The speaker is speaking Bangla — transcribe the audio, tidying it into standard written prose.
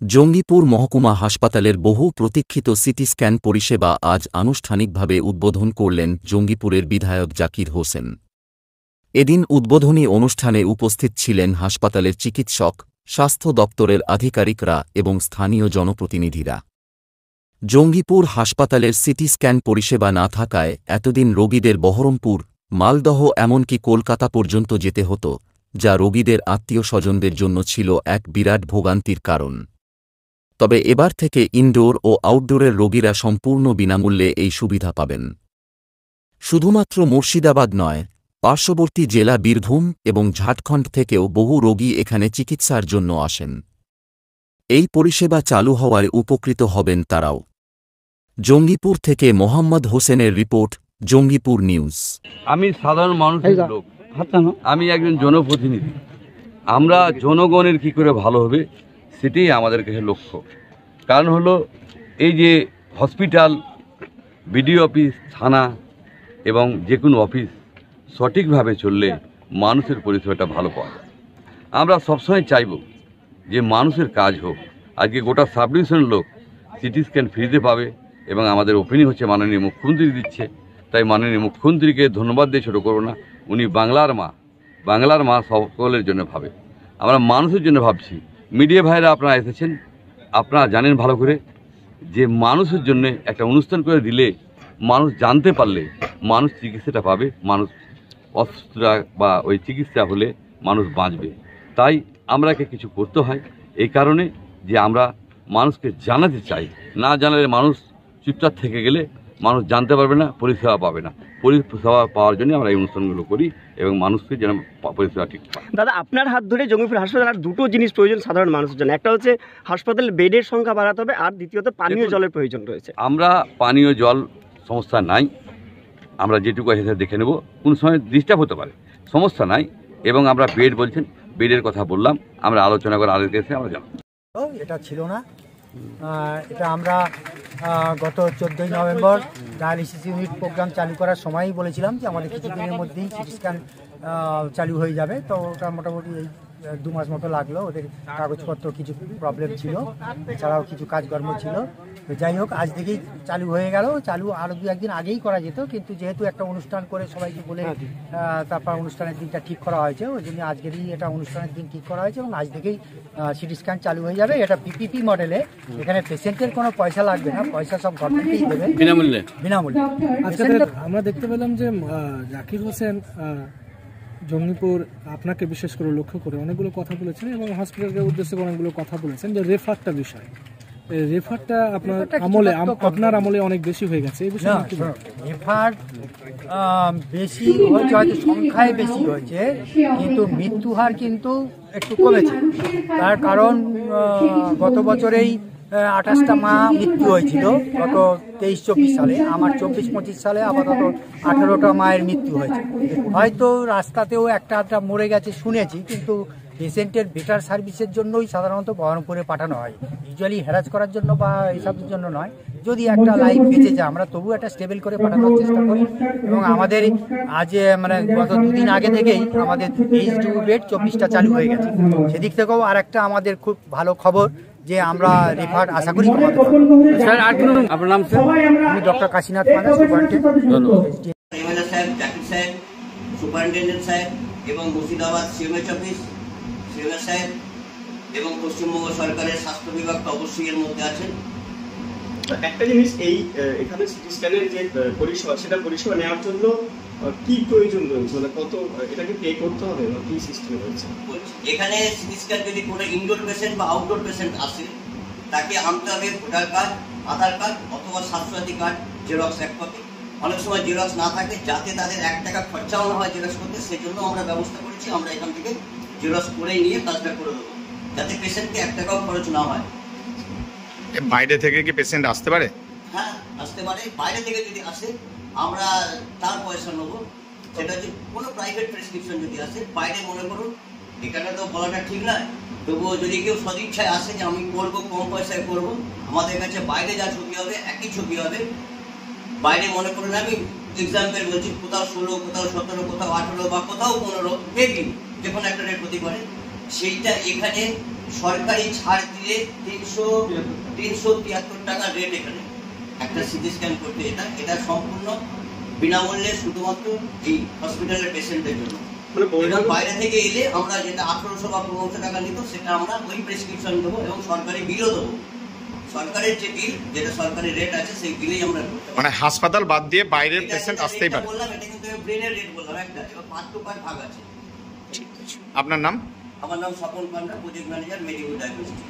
জঙ্গিপুর মহকুমা হাসপাতালের বহু প্রতীক্ষিত সিটি স্ক্যান পরিষেবা আজ আনুষ্ঠানিকভাবে উদ্বোধন করলেন জঙ্গিপুরের বিধায়ক জাকির হোসেন। এদিন উদ্বোধনী অনুষ্ঠানে উপস্থিত ছিলেন হাসপাতালের চিকিৎসক, স্বাস্থ্য দপ্তরের আধিকারিকরা এবং স্থানীয় জনপ্রতিনিধিরা। জঙ্গিপুর হাসপাতালের সিটি স্ক্যান পরিষেবা না থাকায় এতদিন রোগীদের বহরমপুর, মালদহ এমনকি কলকাতা পর্যন্ত যেতে হতো, যা রোগীদের আত্মীয় স্বজনদের জন্য ছিল এক বিরাট ভোগান্তির কারণ। তবে এবার থেকে ইনডোর ও আউটডোরের রোগীরা সম্পূর্ণ বিনামূল্যে এই সুবিধা পাবেন। শুধুমাত্র মুর্শিদাবাদ নয়, পার্শ্ববর্তী জেলা বীরভূম এবং ঝাড়খণ্ড থেকেও বহু রোগী এখানে চিকিৎসার জন্য আসেন। এই পরিষেবা চালু হওয়ায় উপকৃত হবেন তারাও। জঙ্গিপুর থেকে মোহাম্মদ হোসেনের রিপোর্ট, জঙ্গিপুর নিউজ। আমি সাধারণ মানুষের লোক, আমি একজন জনপ্রতিনিধি। আমরা জনগণের কি করে ভালো হবে সেটাই আমাদের কাছে লক্ষ্য। কারণ হলো এই যে হসপিটাল, বিডিও অফিস, থানা এবং যে কোনো অফিস সঠিকভাবে চললে মানুষের পরিষেবাটা ভালো পাওয়া যায়। আমরা সবসময় চাইব যে মানুষের কাজ হোক। আজকে গোটা সাব ডিভিশনের লোক সিটি স্ক্যান ফ্রিতে পাবে এবং আমাদের ওপেনিং হচ্ছে মাননীয় মুখ্যমন্ত্রী দিচ্ছে। তাই মাননীয় মুখ্যমন্ত্রীকে ধন্যবাদ দিয়ে ছোটো করবো না। উনি বাংলার মা সকলের জন্য ভাবে। আমরা মানুষের জন্য ভাবছি। মিডিয়া ভাইরা আপনারা এসেছেন, আপনারা জানেন ভালো করে যে মানুষের জন্য একটা অনুষ্ঠান করে দিলে, মানুষ জানতে পারলে মানুষ চিকিৎসাটা পাবে। মানুষ অসুস্থতা বা ওই চিকিৎসা হলে মানুষ বাঁচবে। তাই আমরাকে কিছু করতে হয় এই কারণে যে আমরা মানুষকে জানাতে চাই। না জানালে মানুষ চুপচাপ থেকে গেলে মানুষ জানতে পারবে না, পরিষেবা পাবে না। পরিষেবা পাওয়ার জন্য আমরা এই অনুষ্ঠানগুলো করি এবং মানুষকে যেন পরিষেবা ঠিক পায়। দাদা, আপনার হাত ধরে জঙ্গিপুর হাসপাতাল আর দুটো জিনিস প্রয়োজন সাধারণ মানুষের জন্য। একটা হচ্ছে হাসপাতালের বেডের সংখ্যা বাড়াতে হবে, আর দ্বিতীয়ত পানীয় জলের প্রয়োজন রয়েছে। আমরা পানীয় জল সমস্যা নাই, আমরা যেটুকু আছে দেখে নেব। কোন সময় ডিস্টার্ব হতে পারে, সমস্যা নাই। এবং আমরা বেড বলছেন, বেডের কথা বললাম, আমরা আলোচনা করে আলোকে এসে আমরা জানাবো। এটা ছিল না, এটা আমরা গত 14ই নভেম্বর ডায়ালিসিস ইউনিট প্রোগ্রাম চালু করার সময়ই বলেছিলাম যে আমাদের কিছুদিনের মধ্যেই সিটি স্ক্যান চালু হয়ে যাবে। তো ওটা মোটামুটি এই 2 মাস মতো লাগলো। ওদের কাগজপত্র কিছু প্রবলেম ছিল, এছাড়াও কিছু কাজকর্ম ছিল। তো যাই হোক, আজ থেকেই চালু হয়ে গেল। চালু আরও 2-1 দিন আগেই করা যেত, কিন্তু যেহেতু একটা অনুষ্ঠান করে সবাইকে বলে তারপর অনুষ্ঠানের দিনটা ঠিক করা হয়েছে, ওই জন্য আজকেরই এটা অনুষ্ঠানের দিন ঠিক করা হয়েছে এবং আজ থেকেই সিটি স্ক্যান চালু হয়ে যাবে। এটা পিপিপি মডেলে, এখানে পেশেন্টের কোনো পয়সা লাগবে না, পয়সা সব গভর্নমেন্টই দেবে বিনামূল্যে। আমরা দেখতে পেলাম যে জাকির হোসেন জঙ্গিপুর আপনাকে বিশেষ করে লক্ষ্য করে অনেকগুলো কথা বলেছেন এবং হসপিটালকে উদ্দেশ্যে অনেকগুলো কথা বলেছেন যে রেফারটা বিষয়। রেফারটা আপনার আমলে অনেক বেশি হয়ে গেছে। এই বিষয়ে রেফার বেশি হয়েছে, হয়তো সংখ্যায় বেশি হয়েছে, কিন্তু মৃত্যু হার কিন্তু একটু কমেছে। তার কারণ গত বছরেই 28টা মা মৃত্যু হয়েছিল গত 23-24 সালে। আমার 24-25 সালে আপাতত 18টা মায়ের মৃত্যু হয়েছে। হয়তো রাস্তাতেও একটা মরে গেছে শুনেছি, কিন্তু পেশেন্টের বেটার সার্ভিসের জন্যই সাধারণত বহরমপুরে পাঠানো হয়, ইউজুয়ালি হ্যারাস করার জন্য বা এইসবের জন্য নয়। যদি একটা লাইফ বেঁচে যায় আমরা তবু একটা স্টেবল করে পাঠানোর চেষ্টা করি। এবং আমাদের আজ গত 2 দিন আগে থেকেই আমাদের এইচডিউ বেড 24টা চালু হয়ে গেছে। সেদিক থেকেও আর একটা আমাদের খুব ভালো খবর যে আমরা রেফার আশা করি। স্যার, আপনার নাম স্যার? আমি ডক্টর কাশীনাথ মানা, সুপারিনটেন্ডেন্ট সাহেব এবং মুর্শিদাবাদ সিএমএইচ অফিস সিএমএস সাহেব এবং পশ্চিমবঙ্গ সরকারের স্বাস্থ্য বিভাগ তো অবশ্যই এর মধ্যে আছেন। একটা জিনিস, এখানে সিটি স্ক্যানের যে পরিষেবা, সেটা পরিষেবা নেওয়ার জন্য কি প্রয়োজন রয়েছে, মানে কত এটাকে পে করতে হবে বা কি সিস্টেম রয়েছে? এখানে সিটি স্ক্যান যদি কোনো ইনডোর পেশেন্ট বা আউটডোর পেশেন্ট আসে, তাকে আনতে হবে ভোটার কার্ড, আধার কার্ড অথবা স্বাস্থ্যসাথী কার্ড জেরক্স 1 কপি। অনেক সময় জেরক্স না থাকে, যাতে তাদের 1 টাকা খরচাও না হয় জেরক্স করতে, সেজন্য আমরা ব্যবস্থা করেছি। আমরা এখান থেকে জেরক্স করে নিয়ে কাজটা করে দেবো, যাতে পেশেন্টকে 1 টাকাও খরচ না হয়। বাইরে থেকে কি পেশেন্ট আসতে পারে? হ্যাঁ, আসতে পারে। বাইরে থেকে যদি আসে আমরা তার পয়সা নেবো। সেটা হচ্ছে কোনো প্রাইভেট প্রেসক্রিপশন যদি আসে, বাইরে মনে করুন, এখানে তো বলাটা ঠিক নয়, তবুও যদি কেউ সদিচ্ছায় আসে যে আমি করবো, কম পয়সায় করবো, আমাদের কাছে বাইরে যা ছবি হবে একই ছবি হবে। বাইরে মনে করুন, আমি এক্সাম্পল বলছি, কোথাও 16, কোথাও 17, কোথাও 18 বা কোথাও 15, মেবি যে কোনো একটা রেট হতে পারে। সেইটা এখানে সরকারি ছাড় দিলে 373 টাকা রেট এখানে একটা সিটি স্ক্যান করতে। এটা সম্পূর্ণ বিনামূল্যে শুধুমাত্র এই হসপিটালের পেশেন্টদের জন্য। এটা বাইরে থেকে এলে আমরা যেটা 1800 বা 1500 টাকা নিত সেটা আমরা ওই প্রেসক্রিপশন দেবো এবং সরকারি বিলও দেবো। সরকারের যে বিল, যেটা সরকারি রেট আছে সেই বিলেই আমরা করতে পারি। মানে হাসপাতাল বাদ দিয়ে বাইরের পেশেন্ট আসতেই পারে। বললাম এটা কিন্তু ব্রেনের রেট বললাম একটা, এবার পার্ট টু পার্ট ভাগ আছে। আপনার নাম? আমার নাম স্বপন পান্ডা, প্রজেক্ট ম্যানেজার, মেডিকেল ডায়াগনস্টিক।